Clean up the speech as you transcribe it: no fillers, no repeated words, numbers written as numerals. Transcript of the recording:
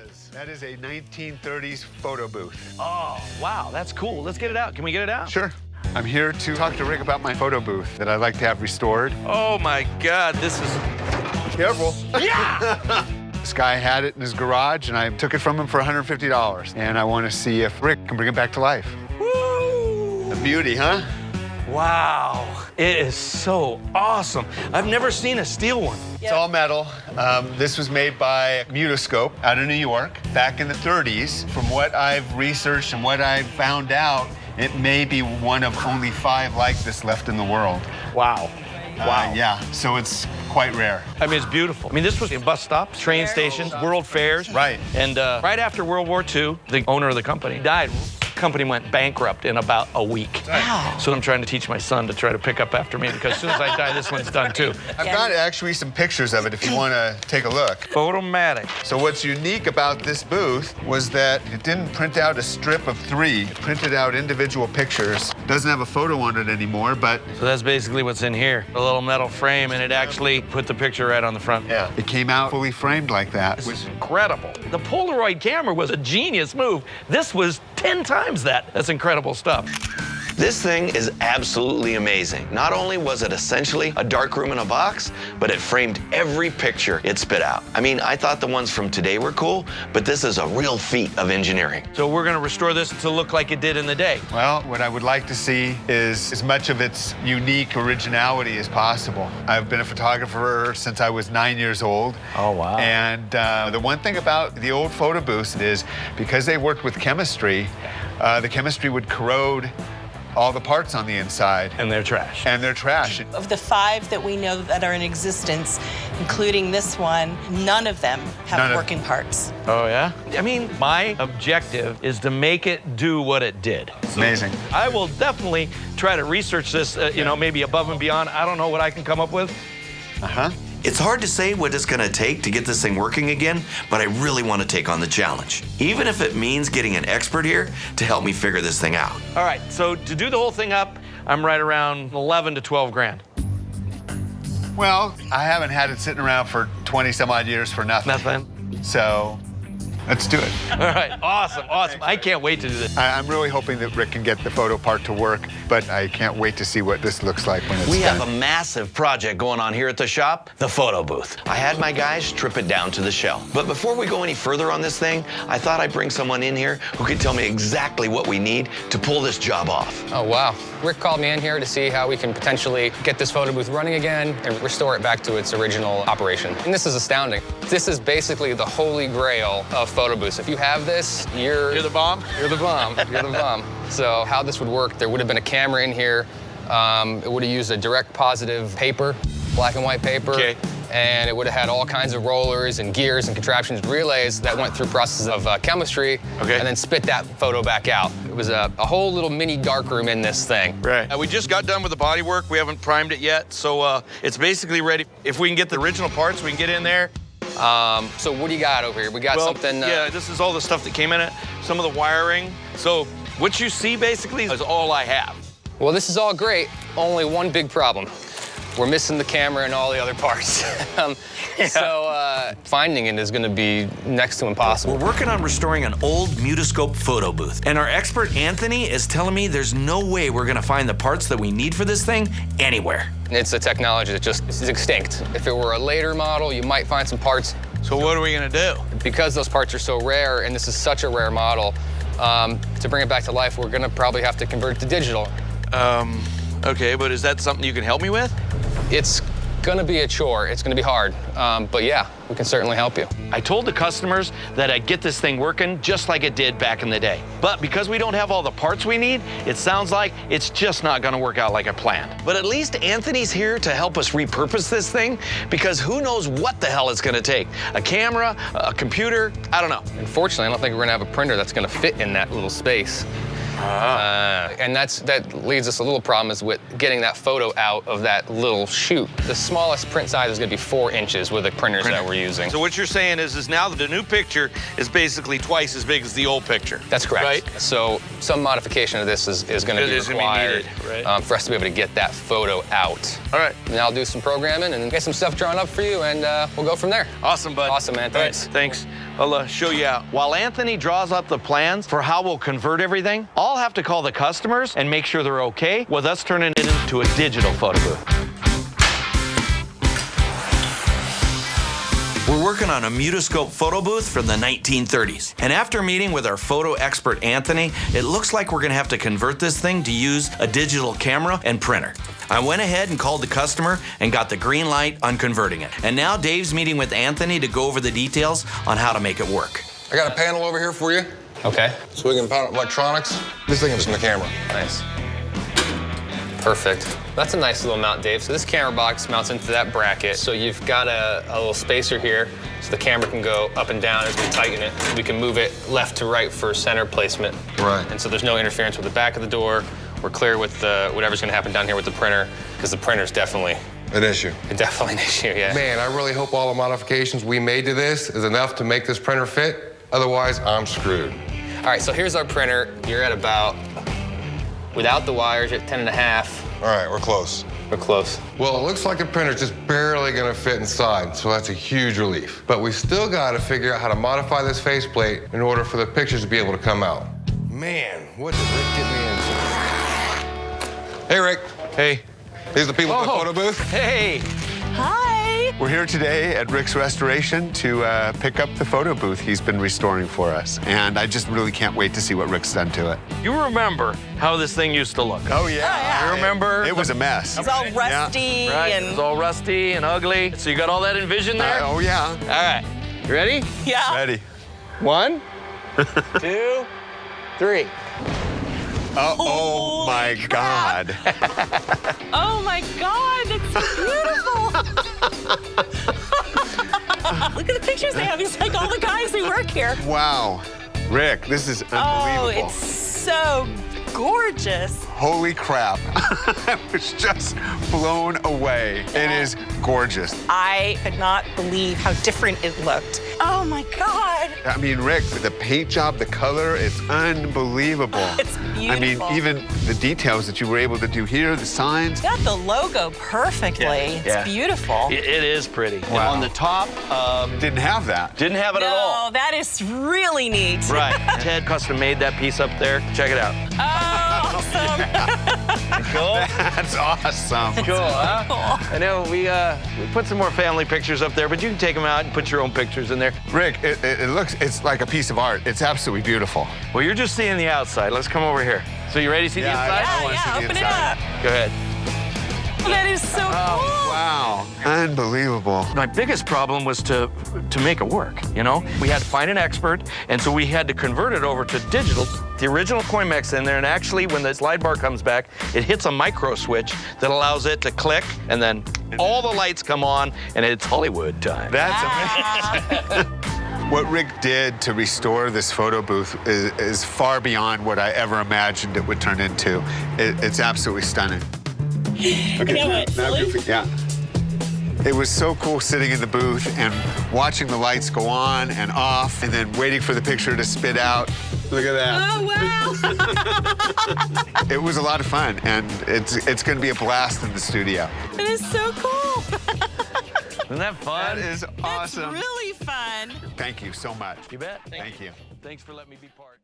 is. That is a 1930s photo booth. Oh, wow, that's cool. Let's get it out. Can we get it out? Sure. I'm here to talk to Rick about my photo booth that I'd like to have restored. Oh my God, this is... Careful. Yeah! This guy had it in his garage, and I took it from him for $150. And I want to see if Rick can bring it back to life. Woo! A beauty, huh? Wow, it is so awesome. I've never seen a steel one. It's all metal. This was made by Mutoscope out of New York back in the 30s. From what I've researched and what I've found out, it may be one of only 5 like this left in the world. Wow. Wow. Yeah, so it's quite rare. I mean, it's beautiful. I mean, this was in bus stops, train stations, world fairs. Right. And right after World War II, the owner of the company died. The company went bankrupt in about a week. Wow. So I'm trying to teach my son to try to pick up after me, because as soon as I die, this one's done too. I've got actually some pictures of it if you want to take a look. Photomatic. So what's unique about this booth was that it didn't print out a strip of 3. It printed out individual pictures. Doesn't have a photo on it anymore, but... So that's basically what's in here. A little metal frame, and it actually put the picture right on the front. Yeah. It came out fully framed like that. This is incredible. The Polaroid camera was a genius move. This was 10 times that. That's incredible stuff. This thing is absolutely amazing. Not only was it essentially a darkroom in a box, but it framed every picture it spit out. I mean, I thought the ones from today were cool, but this is a real feat of engineering. So we're going to restore this to look like it did in the day. Well, what I would like to see is as much of its unique originality as possible. I've been a photographer since I was 9 years old. Oh, wow. And the one thing about the old photo booths is because they worked with chemistry, the chemistry would corrode all the parts on the inside. And they're trash. And they're trash. Of the 5 that we know that are in existence, including this one, none of them have working parts. Oh, yeah? I mean, my objective is to make it do what it did. Amazing. I will definitely try to research this, you know, maybe above and beyond. I don't know what I can come up with. Uh-huh. It's hard to say what it's gonna take to get this thing working again, but I really want to take on the challenge. Even if it means getting an expert here to help me figure this thing out. All right, so to do the whole thing up, I'm right around 11 to 12 grand. Well, I haven't had it sitting around for 20 some odd years for nothing. Nothing? So let's do it. All right, awesome, awesome. I can't wait to do this. I'm really hoping that Rick can get the photo part to work, but I can't wait to see what this looks like when it's We done. have a massive project going on here at the shop, the photo booth. I had my guys strip it down to the shell. But before we go any further on this thing, I thought I'd bring someone in here who could tell me exactly what we need to pull this job off. Oh, wow. Rick called me in here to see how we can potentially get this photo booth running again and restore it back to its original operation. And this is astounding. This is basically the holy grail of photo booths. If you have this, You're the bomb? You're the bomb. You're the bomb. So how this would work, there would have been a camera in here. It would have used a direct positive paper, black and white paper. Okay. And it would have had all kinds of rollers and gears and contraptions, relays that went through processes of chemistry, Okay. and then spit that photo back out. It was a whole little mini darkroom in this thing. Right. We just got done with the body work. We haven't primed it yet, so it's basically ready. If we can get the original parts, we can get in there. So what do you got over here? We got something... Yeah, this is all the stuff that came in it, some of the wiring. So what you see basically is all I have. Well, this is all great, only one big problem. We're missing the camera and all the other parts. So finding it is gonna be next to impossible. We're working on restoring an old Mutoscope photo booth, and our expert Anthony is telling me there's no way we're gonna find the parts that we need for this thing anywhere. It's a technology that just is extinct. If it were a later model, you might find some parts. So what are we gonna do? Because those parts are so rare, and this is such a rare model, to bring it back to life, we're gonna probably have to convert it to digital. Okay, but is that something you can help me with? It's gonna be a chore. It's gonna be hard, but yeah, we can certainly help you. I told the customers that I'd get this thing working just like it did back in the day. But because we don't have all the parts we need, it sounds like it's just not gonna work out like I planned. But at least Anthony's here to help us repurpose this thing, because who knows what the hell it's gonna take. A camera, a computer, I don't know. Unfortunately, I don't think we're gonna have a printer that's gonna fit in that little space. And that leads us a little problem is with getting that photo out of that little chute. The smallest print size is going to be 4 inches with the printers that we're using. So what you're saying is now the new picture is basically twice as big as the old picture. That's correct. Right? So some modification of this is going to be required for us to be able to get that photo out. All right. And I'll do some programming and get some stuff drawn up for you, and we'll go from there. Awesome, bud. Awesome, man. Thanks. Thanks. I'll show you out. While Anthony draws up the plans for how we'll convert everything, I'll have to call the customers and make sure they're okay with us turning it into a digital photo booth. We're working on a Mutoscope photo booth from the 1930s. And after meeting with our photo expert, Anthony, it looks like we're gonna have to convert this thing to use a digital camera and printer. I went ahead and called the customer and got the green light on converting it. And now Dave's meeting with Anthony to go over the details on how to make it work. I got a panel over here for you, Okay. so we can power electronics. This thing is in the camera. Nice. Perfect. That's a nice little mount, Dave. So this camera box mounts into that bracket. So you've got a little spacer here so the camera can go up and down as we tighten it. We can move it left to right for center placement. Right. And so there's no interference with the back of the door. We're clear with whatever's gonna happen down here with the printer, because the printer's definitely An issue. an issue, yeah. Man, I really hope all the modifications we made to this is enough to make this printer fit. Otherwise, I'm screwed. All right, so here's our printer. You're at about, without the wires, you're at 10.5. All right, we're close. We're close. Well, it looks like the printer's just barely gonna fit inside, so that's a huge relief. But we still gotta figure out how to modify this faceplate in order for the pictures to be able to come out. Man, what did Rick get me into? Hey, Rick. Hey. These are the people at the photo booth. Hey. Hi. We're here today at Rick's Restoration to pick up the photo booth he's been restoring for us. And I just really can't wait to see what Rick's done to it. You remember how this thing used to look? Oh, yeah. You remember? It was a mess. It's all rusty Right, and it was all rusty and ugly. So you got all that envision there? Oh, yeah. All right, you ready? yeah. Ready. 1, 2, 3. Oh my crap. God. Oh my God, it's so beautiful. Look at the pictures they have. It's like all the guys who work here. Wow. Rick, this is Oh, unbelievable. it's so gorgeous. Holy crap. I was just blown away. It is gorgeous. I could not believe how different it looked. Oh my God. I mean, Rick, the paint job, the color, it's unbelievable. It's I mean, beautiful. even the details that you were able to do here, the signs. Got the logo perfectly. It's beautiful. It is pretty. And Wow. on the top, Didn't have that. didn't have it at all. No, that is really neat. Right. Ted custom made that piece up there. Check it out. Oh, awesome. Cool. That's awesome. Cool, huh? Cool. I know we put some more family pictures up there, but you can take them out and put your own pictures in there. Rick, it's like a piece of art. It's absolutely beautiful. Well, you're just seeing the outside. Let's come over here. So you ready to see the inside? I wanna see the Open it inside. up. Go ahead. That is so cool. Wow. Unbelievable. My biggest problem was to make it work, you know? We had to find an expert, and so we had to convert it over to digital. The original Coinmex in there, and actually when the slide bar comes back, it hits a micro switch that allows it to click, and then all the lights come on, and it's Hollywood time. That's amazing. What Rick did to restore this photo booth is far beyond what I ever imagined it would turn into. It's absolutely stunning. Okay, now Goofy, yeah. It was so cool sitting in the booth and watching the lights go on and off and then waiting for the picture to spit out. Look at that. Oh, wow. It was a lot of fun, and it's going to be a blast in the studio. It is so cool. Isn't that fun? That is awesome. That's really fun. Thank you so much. You bet. Thank you. Thanks for letting me be part.